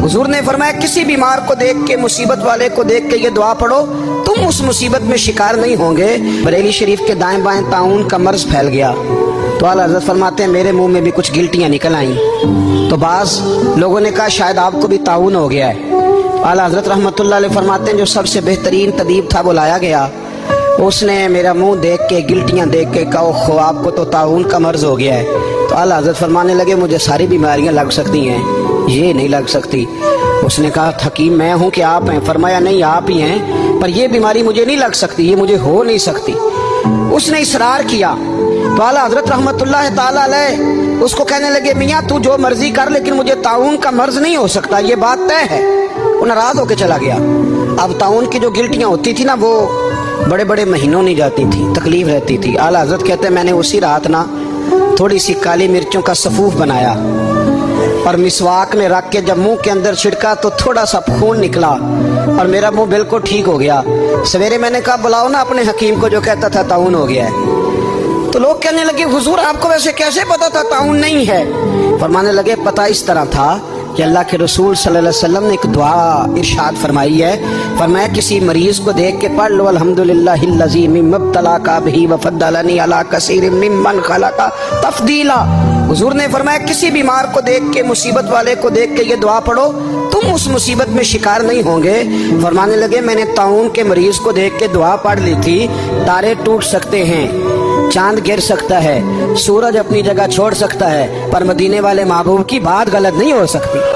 हुजूर ने फरमाया किसी बीमार को देख के, मुसीबत वाले को देख के ये दुआ पढ़ो, तुम उस मुसीबत में शिकार नहीं होंगे। बरेली शरीफ के दाएं बाएं ताउन का मर्ज फैल गया तो आला हज़रत फरमाते हैं मेरे मुंह में भी कुछ गिल्टियां निकल आईं। तो बाज़ लोगों ने कहा शायद आपको भी ताउन हो गया है। आला हज़रत रहमतुल्लाह अलैह फरमाते हैं जो सबसे बेहतरीन तबीब था वो लाया गया, उसने मेरा मुंह देख के, गिल्टियां देख के कहा खो आपको तो ताउन का मर्ज हो गया है। तो आला हज़रत फरमाने लगे मुझे सारी बीमारियां लग सकती हैं, ये नहीं लग सकती। उसने कहा हकीम मैं हूं कि आप हैं? फरमाया नहीं आप ही हैं, पर ये बीमारी मुझे नहीं लग सकती, ये मुझे हो नहीं सकती। उसने इसरार किया तो आला हज़रत रहमतुल्लाह ताला अलैह उसको कहने लगे मियाँ तू जो मर्जी कर लेकिन मुझे ताउन का मर्ज नहीं हो सकता, ये बात तय है। वो नाराज होकर चला गया। अब ताउन की जो गिल्टियां होती थी ना वो बड़े बड़े महीनों नहीं जाती थी, तकलीफ रहती थी। आला हज़रत कहते हैं मैंने उसी रात ना थोड़ी सी काली मिर्चों का सफूफ बनाया और मिसवाक में रख के जब मुंह के अंदर छिड़का तो थोड़ा सा खून निकला और मेरा मुंह बिल्कुल ठीक हो गया। सवेरे मैंने कहा बुलाओ ना अपने हकीम को जो कहता था ताउन हो गया है। तो लोग कहने लगे हुजूर आपको वैसे कैसे पता था ताउन नहीं है? फरमाने लगे पता इस तरह था कि अल्लाह के रसूल सल्लल्लाहु अलैहि वसल्लम ने एक दुआ इरशाद फरमाई है। फरमाया किसी मरीज को देख के पढ़ लो अल्हम्दुलिल्लाहिल्लज़ी मिम्मब्तलाका बिही वफद्दलनी अला कसीरिम मिम्मन खलका तफदीला। हुजूर ने फरमाया किसी बीमार को देख के, मुसीबत वाले को देख के ये दुआ पढ़ो, तुम उस मुसीबत में शिकार नहीं होंगे। फरमाने लगे मैंने ताउन के मरीज को देख के दुआ पढ़ ली थी, तारे टूट सकते हैं, चांद गिर सकता है, सूरज अपनी जगह छोड़ सकता है, पर मदीने वाले महबूब की बात गलत नहीं हो सकती।